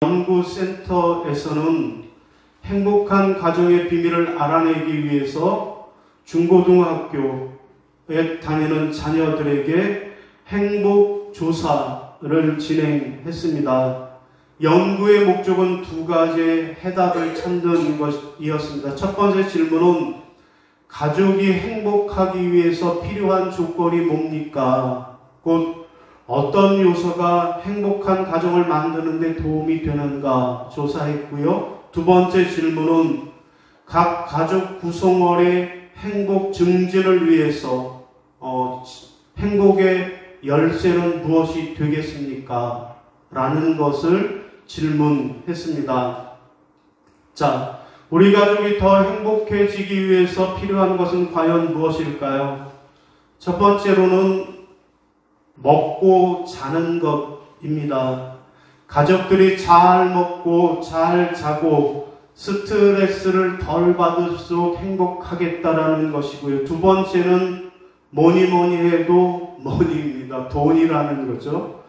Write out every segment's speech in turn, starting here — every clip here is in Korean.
연구센터에서는 행복한 가정의 비밀을 알아내기 위해서 중고등학교에 다니는 자녀들에게 행복조사를 진행했습니다. 연구의 목적은 두 가지의 해답을 찾는 것이었습니다. 첫 번째 질문은 가족이 행복하기 위해서 필요한 조건이 뭡니까? 곧 어떤 요소가 행복한 가정을 만드는 데 도움이 되는가 조사했고요. 두 번째 질문은 각 가족 구성원의 행복 증진을 위해서 행복의 열쇠는 무엇이 되겠습니까? 라는 것을 질문했습니다. 자, 우리 가족이 더 행복해지기 위해서 필요한 것은 과연 무엇일까요? 첫 번째로는 먹고 자는 것입니다. 가족들이 잘 먹고 잘 자고 스트레스를 덜 받을수록 행복하겠다라는 것이고요. 두 번째는 뭐니 해도 머니입니다. 돈이라는 거죠.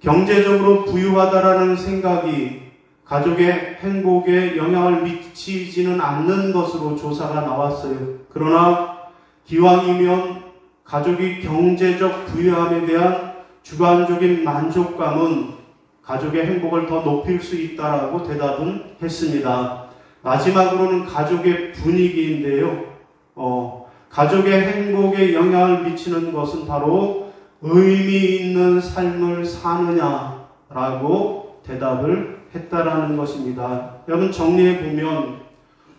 경제적으로 부유하다라는 생각이 가족의 행복에 영향을 미치지는 않는 것으로 조사가 나왔어요. 그러나 기왕이면 가족이 경제적 부유함에 대한 주관적인 만족감은 가족의 행복을 더 높일 수 있다라고 대답은 했습니다. 마지막으로는 가족의 분위기인데요. 가족의 행복에 영향을 미치는 것은 바로 의미 있는 삶을 사느냐라고 대답을 했다라는 것입니다. 여러분 정리해 보면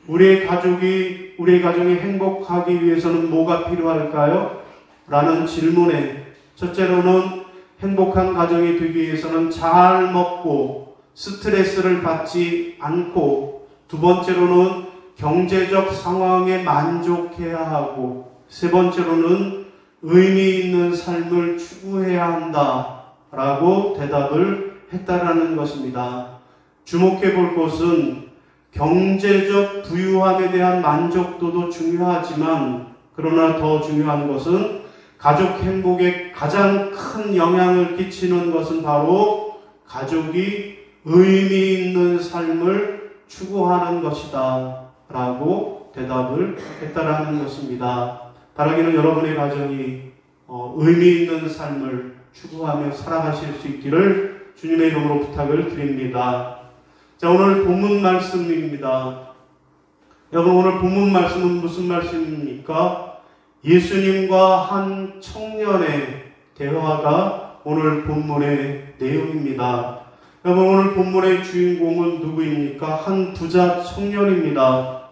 우리의 가정이 행복하기 위해서는 뭐가 필요할까요? 라는 질문에 첫째로는 행복한 가정이 되기 위해서는 잘 먹고 스트레스를 받지 않고, 두 번째로는 경제적 상황에 만족해야 하고, 세 번째로는 의미 있는 삶을 추구해야 한다라고 대답을 했다라는 것입니다. 주목해 볼 것은 경제적 부유함에 대한 만족도도 중요하지만, 그러나 더 중요한 것은 가족 행복에 가장 큰 영향을 끼치는 것은 바로 가족이 의미 있는 삶을 추구하는 것이다 라고 대답을 했다라는 것입니다. 바라기는 여러분의 가정이 의미 있는 삶을 추구하며 살아가실 수 있기를 주님의 이름으로 부탁을 드립니다. 자, 오늘 본문 말씀입니다. 여러분, 오늘 본문 말씀은 무슨 말씀입니까? 예수님과 한 청년의 대화가 오늘 본문의 내용입니다. 여러분, 오늘 본문의 주인공은 누구입니까? 한 부자 청년입니다.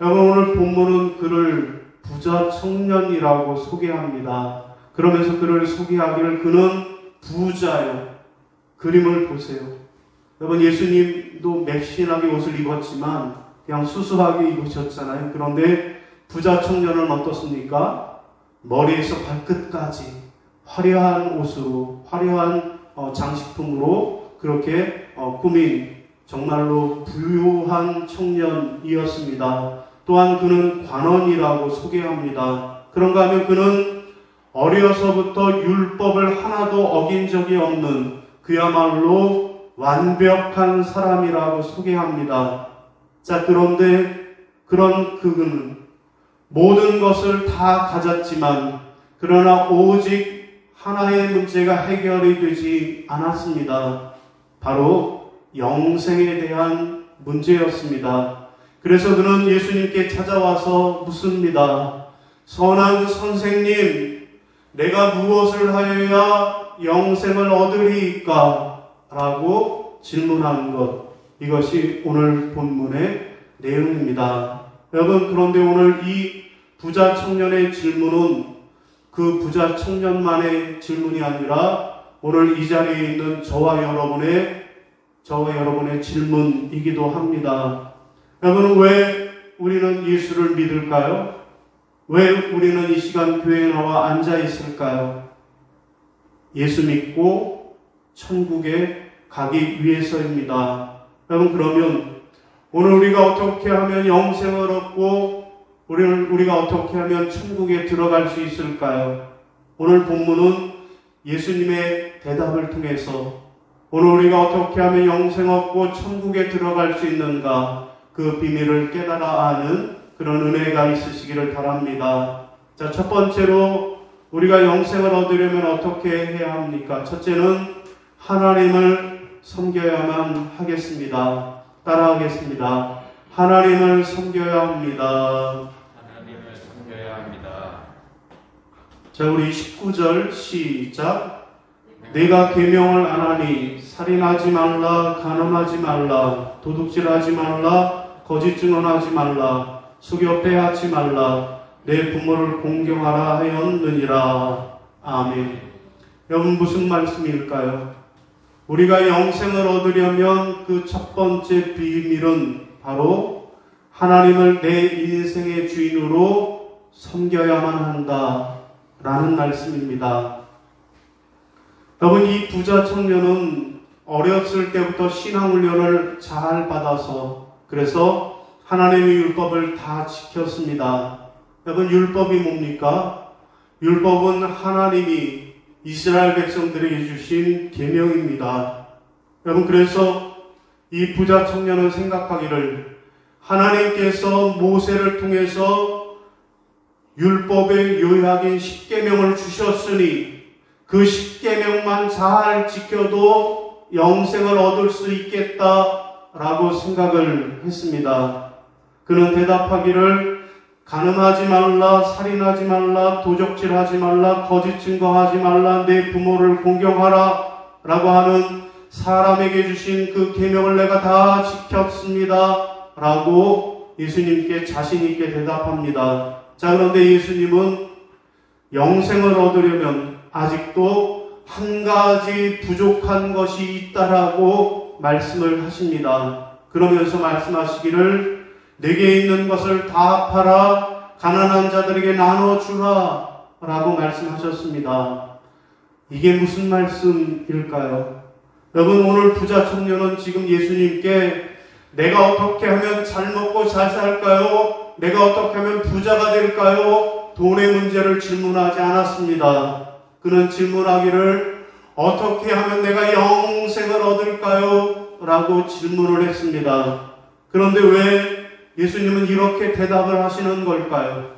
여러분, 오늘 본문은 그를 부자 청년이라고 소개합니다. 그러면서 그를 소개하기를 그는 부자요. 그림을 보세요. 여러분, 예수님도 맥신하게 옷을 입었지만 그냥 수수하게 입으셨잖아요. 그런데 부자 청년은 어떻습니까? 머리에서 발끝까지 화려한 옷으로, 화려한 장식품으로 그렇게 꾸민 정말로 부유한 청년이었습니다. 또한 그는 관원이라고 소개합니다. 그런가 하면 그는 어려서부터 율법을 하나도 어긴 적이 없는 그야말로 완벽한 사람이라고 소개합니다. 자, 그런데 그런 그는 모든 것을 다 가졌지만 그러나 오직 하나의 문제가 해결이 되지 않았습니다. 바로 영생에 대한 문제였습니다. 그래서 그는 예수님께 찾아와서 묻습니다. 선한 선생님, 내가 무엇을 하여야 영생을 얻으리이까? 라고 질문하는 것, 이것이 오늘 본문의 내용입니다. 여러분, 그런데 오늘 이 부자 청년의 질문은 그 부자 청년만의 질문이 아니라 오늘 이 자리에 있는 저와 여러분의 질문이기도 합니다. 여러분, 왜 우리는 예수를 믿을까요? 왜 우리는 이 시간 교회에 나와 앉아 있을까요? 예수 믿고 천국에 가기 위해서입니다. 여러분, 그러면 오늘 우리가 어떻게 하면 영생을 얻고 우리가 어떻게 하면 천국에 들어갈 수 있을까요? 오늘 본문은 예수님의 대답을 통해서 오늘 우리가 어떻게 하면 영생 얻고 천국에 들어갈 수 있는가, 그 비밀을 깨달아 아는 그런 은혜가 있으시기를 바랍니다. 자, 첫 번째로 우리가 영생을 얻으려면 어떻게 해야 합니까? 첫째는 하나님을 섬겨야만 하겠습니다. 따라하겠습니다. 하나님을 섬겨야 합니다. 하나님을 섬겨야 합니다. 자, 우리 19절 시작. 내가 계명을 안 하니 살인하지 말라, 간음하지 말라, 도둑질하지 말라, 거짓 증언하지 말라, 속여 빼앗지 말라, 내 부모를 공경하라 하였느니라. 아멘. 여러분, 무슨 말씀일까요? 우리가 영생을 얻으려면 그 첫 번째 비밀은 바로 하나님을 내 인생의 주인으로 섬겨야만 한다라는 말씀입니다. 여러분, 이 부자 청년은 어렸을 때부터 신앙훈련을 잘 받아서 그래서 하나님의 율법을 다 지켰습니다. 여러분, 율법이 뭡니까? 율법은 하나님이 이스라엘 백성들에게 주신 계명입니다. 여러분, 그래서 이 부자 청년은 생각하기를 하나님께서 모세를 통해서 율법의 요약인 십계명을 주셨으니 그 십계명만 잘 지켜도 영생을 얻을 수 있겠다라고 생각을 했습니다. 그는 대답하기를 간음하지 말라, 살인하지 말라, 도적질하지 말라, 거짓 증거하지 말라, 내 부모를 공경하라 라고 하는 사람에게 주신 그 계명을 내가 다 지켰습니다 라고 예수님께 자신 있게 대답합니다. 자, 그런데 예수님은 영생을 얻으려면 아직도 한 가지 부족한 것이 있다라고 말씀을 하십니다. 그러면서 말씀하시기를 내게 있는 것을 다 팔아 가난한 자들에게 나눠주라 라고 말씀하셨습니다. 이게 무슨 말씀일까요? 여러분, 오늘 부자 청년은 지금 예수님께 내가 어떻게 하면 잘 먹고 잘 살까요? 내가 어떻게 하면 부자가 될까요? 돈의 문제를 질문하지 않았습니다. 그는 질문하기를 어떻게 하면 내가 영생을 얻을까요? 라고 질문을 했습니다. 그런데 왜 예수님은 이렇게 대답을 하시는 걸까요?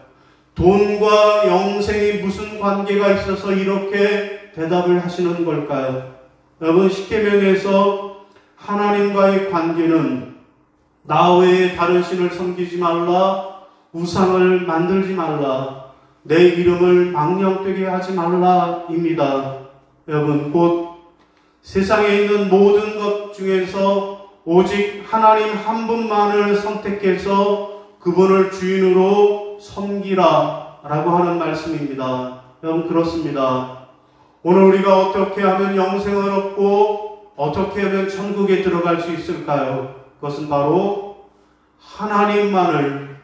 돈과 영생이 무슨 관계가 있어서 이렇게 대답을 하시는 걸까요? 여러분, 십계명에서 하나님과의 관계는 나 외에 다른 신을 섬기지 말라, 우상을 만들지 말라, 내 이름을 망령되게 하지 말라입니다. 여러분, 곧 세상에 있는 모든 것 중에서 오직 하나님 한 분만을 선택해서 그분을 주인으로 섬기라 라고 하는 말씀입니다. 여러분, 그렇습니다. 오늘 우리가 어떻게 하면 영생을 얻고 어떻게 하면 천국에 들어갈 수 있을까요? 그것은 바로 하나님만을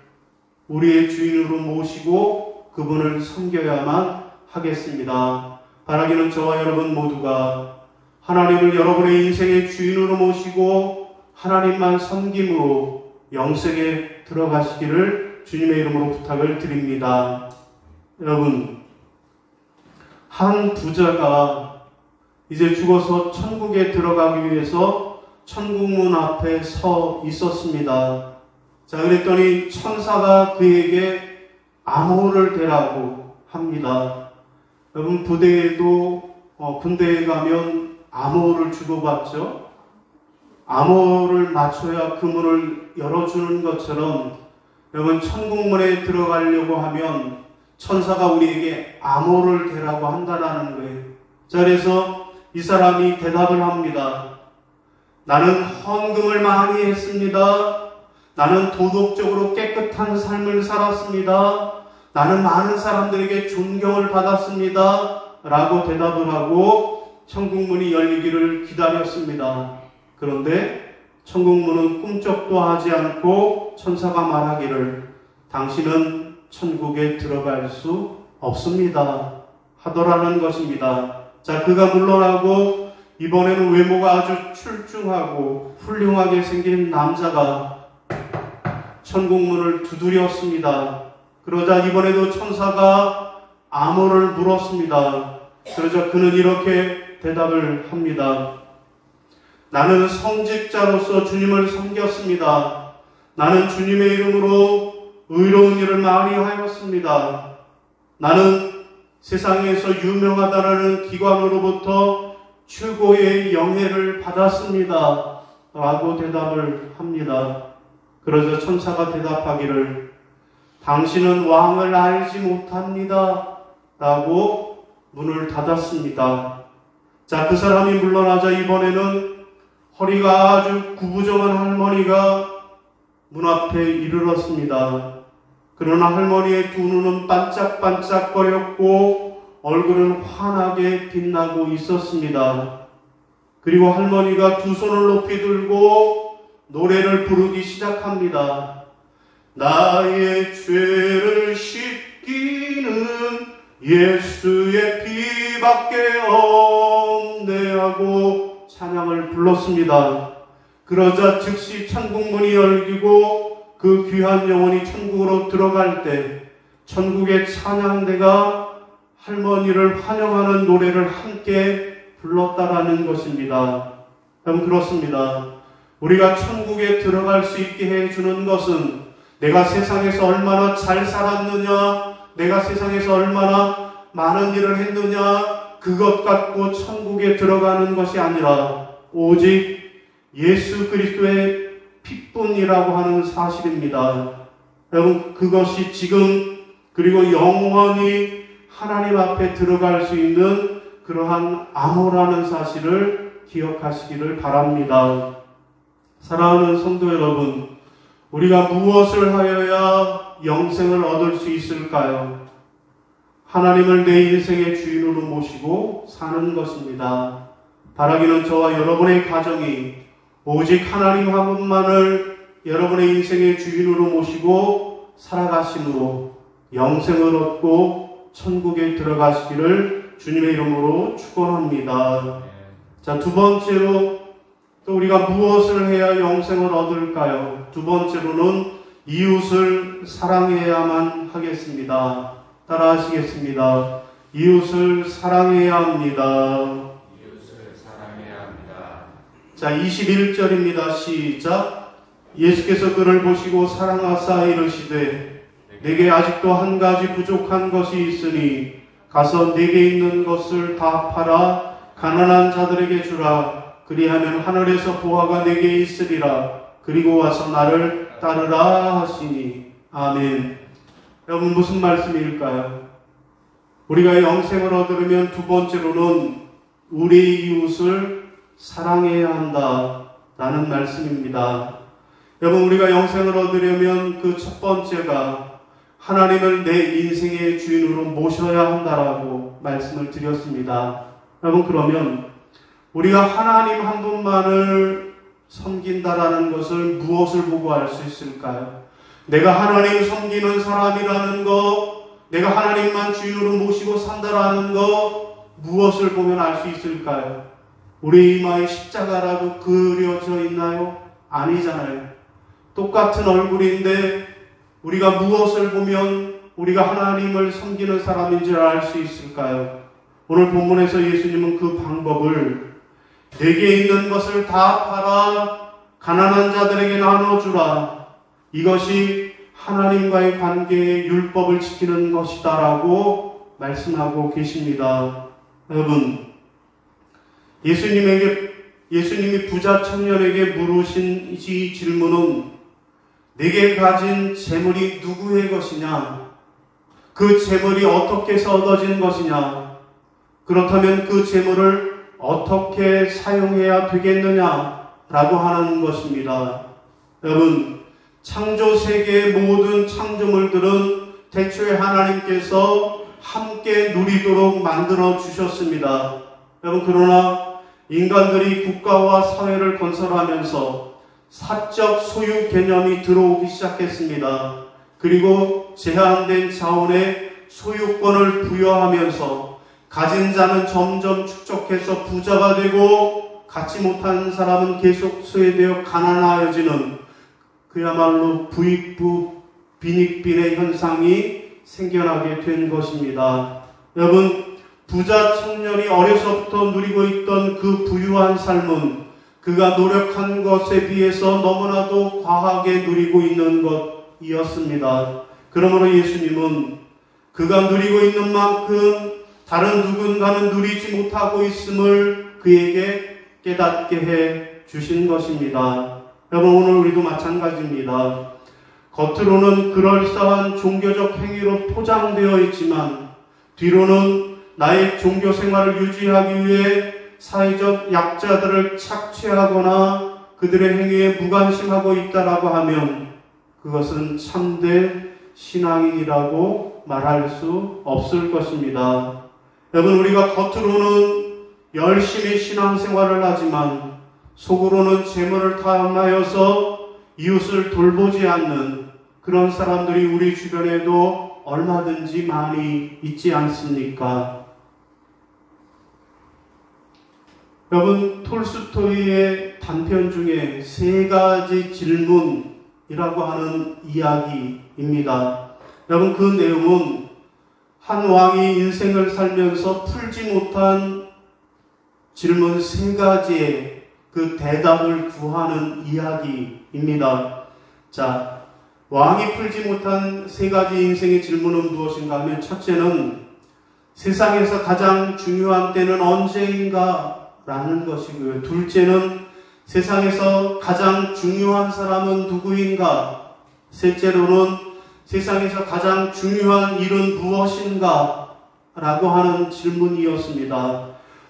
우리의 주인으로 모시고 그분을 섬겨야만 하겠습니다. 바라기는 저와 여러분 모두가 하나님을 여러분의 인생의 주인으로 모시고 하나님만 섬김으로 영생에 들어가시기를 주님의 이름으로 부탁을 드립니다. 여러분, 한 부자가 이제 죽어서 천국에 들어가기 위해서 천국문 앞에 서 있었습니다. 자, 그랬더니 천사가 그에게 암호를 대라고 합니다. 여러분, 부대에도 군대에 가면 암호를 주고받죠. 암호를 맞춰야 그 문을 열어주는 것처럼 여러분, 천국문에 들어가려고 하면 천사가 우리에게 암호를 대라고 한다라는 거예요. 자, 그래서 이 사람이 대답을 합니다. 나는 헌금을 많이 했습니다. 나는 도덕적으로 깨끗한 삶을 살았습니다. 나는 많은 사람들에게 존경을 받았습니다. 라고 대답을 하고 천국문이 열리기를 기다렸습니다. 그런데 천국문은 꿈쩍도 하지 않고 천사가 말하기를 당신은 천국에 들어갈 수 없습니다 하더라는 것입니다. 자, 그가 물러나고 이번에는 외모가 아주 출중하고 훌륭하게 생긴 남자가 천국문을 두드렸습니다. 그러자 이번에도 천사가 암호를 물었습니다. 그러자 그는 이렇게 대답을 합니다. 나는 성직자로서 주님을 섬겼습니다. 나는 주님의 이름으로 의로운 일을 많이 하였습니다. 나는 세상에서 유명하다라는 기관으로부터 최고의 영예를 받았습니다. 라고 대답을 합니다. 그러자 천사가 대답하기를 당신은 왕을 알지 못합니다. 라고 문을 닫았습니다. 자, 그 사람이 물러나자 이번에는 허리가 아주 구부정한 할머니가 문 앞에 이르렀습니다. 그러나 할머니의 두 눈은 반짝반짝거렸고 얼굴은 환하게 빛나고 있었습니다. 그리고 할머니가 두 손을 높이 들고 노래를 부르기 시작합니다. 나의 죄를 씻기는 예수의 피밖에 없네 하고 찬양을 불렀습니다. 그러자 즉시 천국문이 열리고 그 귀한 영혼이 천국으로 들어갈 때 천국의 찬양대가 할머니를 환영하는 노래를 함께 불렀다라는 것입니다. 여러분, 그렇습니다. 우리가 천국에 들어갈 수 있게 해주는 것은 내가 세상에서 얼마나 잘 살았느냐, 내가 세상에서 얼마나 많은 일을 했느냐, 그것 갖고 천국에 들어가는 것이 아니라 오직 예수 그리스도의 핏뿐이라고 하는 사실입니다. 여러분, 그것이 지금 그리고 영원히 하나님 앞에 들어갈 수 있는 그러한 암호라는 사실을 기억하시기를 바랍니다. 사랑하는 성도 여러분, 우리가 무엇을 하여야 영생을 얻을 수 있을까요? 하나님을 내 인생의 주인으로 모시고 사는 것입니다. 바라기는 저와 여러분의 가정이 오직 하나님 한 분만을 여러분의 인생의 주인으로 모시고 살아가심으로 영생을 얻고 천국에 들어가시기를 주님의 이름으로 축원합니다. 자, 두 번째로 또 우리가 무엇을 해야 영생을 얻을까요? 두 번째로는 이웃을 사랑해야만 하겠습니다. 따라 하시겠습니다. 이웃을 사랑해야 합니다. 자, 21절입니다. 시작. 예수께서 그를 보시고 사랑하사 이르시되 내게 아직도 한 가지 부족한 것이 있으니 가서 내게 있는 것을 다 팔아 가난한 자들에게 주라. 그리하면 하늘에서 보화가 내게 있으리라. 그리고 와서 나를 따르라 하시니. 아멘. 여러분, 무슨 말씀일까요? 우리가 영생을 얻으려면 두 번째로는 우리 이웃을 사랑해야 한다라는 말씀입니다. 여러분, 우리가 영생을 얻으려면 그 첫 번째가 하나님을 내 인생의 주인으로 모셔야 한다라고 말씀을 드렸습니다. 여러분, 그러면 우리가 하나님 한 분만을 섬긴다라는 것을 무엇을 보고 알 수 있을까요? 내가 하나님 섬기는 사람이라는 것, 내가 하나님만 주인으로 모시고 산다라는 것, 무엇을 보면 알 수 있을까요? 우리 이마에 십자가라고 그려져 있나요? 아니잖아요. 똑같은 얼굴인데 우리가 무엇을 보면 우리가 하나님을 섬기는 사람인 줄 알 수 있을까요? 오늘 본문에서 예수님은 그 방법을 내게 있는 것을 다 팔아 가난한 자들에게 나눠주라. 이것이 하나님과의 관계의 율법을 지키는 것이다라고 말씀하고 계십니다. 여러분, 예수님이 부자 청년에게 물으신 이 질문은 내게 가진 재물이 누구의 것이냐? 그 재물이 어떻게 해서 얻어진 것이냐? 그렇다면 그 재물을 어떻게 사용해야 되겠느냐라고 하는 것입니다. 여러분, 창조 세계의 모든 창조물들은 태초에 하나님께서 함께 누리도록 만들어 주셨습니다. 여러분, 그러나 인간들이 국가와 사회를 건설하면서 사적 소유 개념이 들어오기 시작했습니다. 그리고 제한된 자원에 소유권을 부여하면서 가진 자는 점점 축적해서 부자가 되고 갖지 못한 사람은 계속 소외되어 가난하여지는 그야말로 부익부 빈익빈의 현상이 생겨나게 된 것입니다. 여러분, 부자 청년이 어려서부터 누리고 있던 그 부유한 삶은 그가 노력한 것에 비해서 너무나도 과하게 누리고 있는 것이었습니다. 그러므로 예수님은 그가 누리고 있는 만큼 다른 누군가는 누리지 못하고 있음을 그에게 깨닫게 해 주신 것입니다. 여러분, 오늘 우리도 마찬가지입니다. 겉으로는 그럴싸한 종교적 행위로 포장되어 있지만 뒤로는 나의 종교 생활을 유지하기 위해 사회적 약자들을 착취하거나 그들의 행위에 무관심하고 있다라고 하면 그것은 참된 신앙인이라고 말할 수 없을 것입니다. 여러분, 우리가 겉으로는 열심히 신앙생활을 하지만 속으로는 재물을 탐하여서 이웃을 돌보지 않는 그런 사람들이 우리 주변에도 얼마든지 많이 있지 않습니까? 여러분, 톨스토이의 단편 중에 3가지 질문이라고 하는 이야기입니다. 여러분, 그 내용은 한 왕이 인생을 살면서 풀지 못한 질문 3가지의 그 대답을 구하는 이야기입니다. 자, 왕이 풀지 못한 3가지 인생의 질문은 무엇인가 하면, 첫째는 세상에서 가장 중요한 때는 언제인가 라는 것이고요. 둘째는 세상에서 가장 중요한 사람은 누구인가? 셋째로는 세상에서 가장 중요한 일은 무엇인가? 라고 하는 질문이었습니다.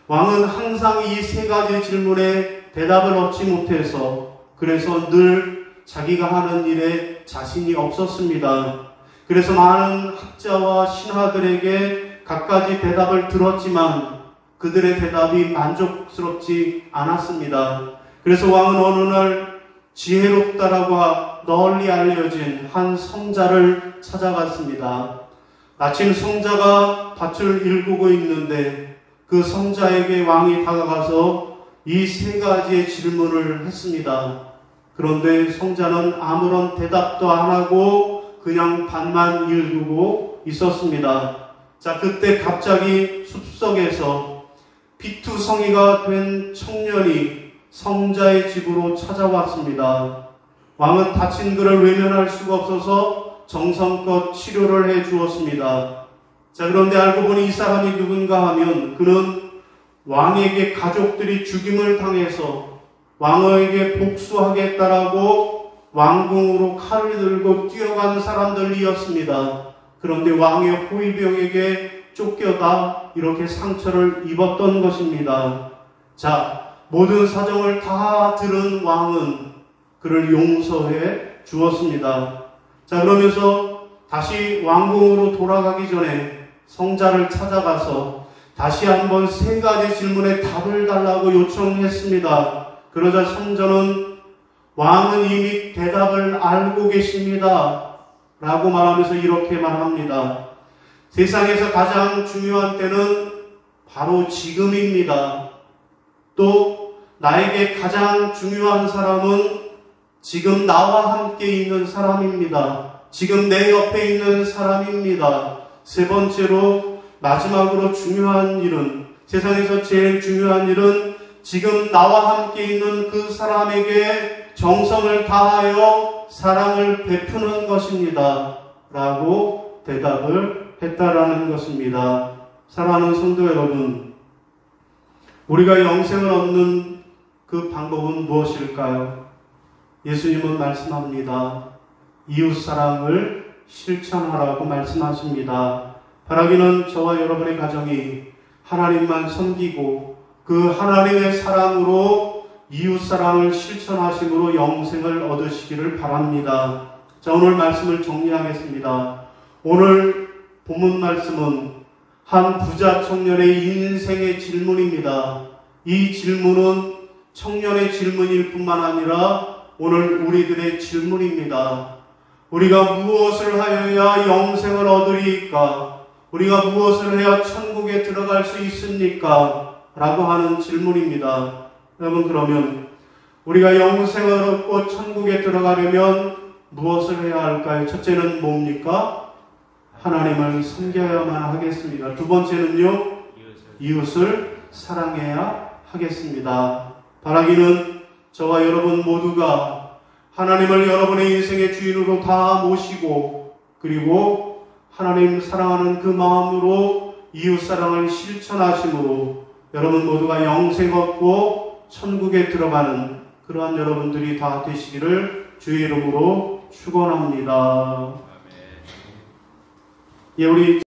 왕은 항상 이 3가지 질문에 대답을 얻지 못해서 그래서 늘 자기가 하는 일에 자신이 없었습니다. 그래서 많은 학자와 신하들에게 갖가지 대답을 들었지만 그들의 대답이 만족스럽지 않았습니다. 그래서 왕은 어느 날 지혜롭다라고 널리 알려진 한 성자를 찾아갔습니다. 마침 성자가 밭을 일구고 있는데 그 성자에게 왕이 다가가서 이 3가지의 질문을 했습니다. 그런데 성자는 아무런 대답도 안 하고 그냥 밭만 일구고 있었습니다. 자, 그때 갑자기 숲속에서 피투성이가 된 청년이 성자의 집으로 찾아왔습니다. 왕은 다친 그를 외면할 수가 없어서 정성껏 치료를 해 주었습니다. 자, 그런데 알고 보니 이 사람이 누군가 하면 그는 왕에게 가족들이 죽임을 당해서 왕에게 복수하겠다라고 왕궁으로 칼을 들고 뛰어가는 사람들이었습니다. 그런데 왕의 호위병에게 쫓겨다 이렇게 상처를 입었던 것입니다. 자, 모든 사정을 다 들은 왕은 그를 용서해 주었습니다. 자, 그러면서 다시 왕궁으로 돌아가기 전에 성자를 찾아가서 다시 한번 3가지 질문에 답을 달라고 요청했습니다. 그러자 성자는 왕은 이미 대답을 알고 계십니다. 라고 말하면서 이렇게 말합니다. 세상에서 가장 중요한 때는 바로 지금입니다. 또 나에게 가장 중요한 사람은 지금 나와 함께 있는 사람입니다. 지금 내 옆에 있는 사람입니다. 3번째로 마지막으로 중요한 일은, 세상에서 제일 중요한 일은 지금 나와 함께 있는 그 사람에게 정성을 다하여 사랑을 베푸는 것입니다. 라고 대답을 했다라는 것입니다. 사랑하는 성도 여러분, 우리가 영생을 얻는 그 방법은 무엇일까요? 예수님은 말씀합니다. 이웃사랑을 실천하라고 말씀하십니다. 바라기는 저와 여러분의 가정이 하나님만 섬기고 그 하나님의 사랑으로 이웃사랑을 실천하심으로 영생을 얻으시기를 바랍니다. 자, 오늘 말씀을 정리하겠습니다. 오늘 본문 말씀은 한 부자 청년의 인생의 질문입니다. 이 질문은 청년의 질문일 뿐만 아니라 오늘 우리들의 질문입니다. 우리가 무엇을 하여야 영생을 얻으리까? 우리가 무엇을 해야 천국에 들어갈 수 있습니까? 라고 하는 질문입니다. 여러분, 그러면 우리가 영생을 얻고 천국에 들어가려면 무엇을 해야 할까요? 첫째는 뭡니까? 하나님을 섬겨야만 하겠습니다. 두 번째는요, 이웃을 사랑해야 하겠습니다. 바라기는 저와 여러분 모두가 하나님을 여러분의 인생의 주인으로 다 모시고 그리고 하나님 사랑하는 그 마음으로 이웃사랑을 실천하심으로 여러분 모두가 영생 얻고 천국에 들어가는 그러한 여러분들이 다 되시기를 주의 이름으로 축원합니다. 예, 우리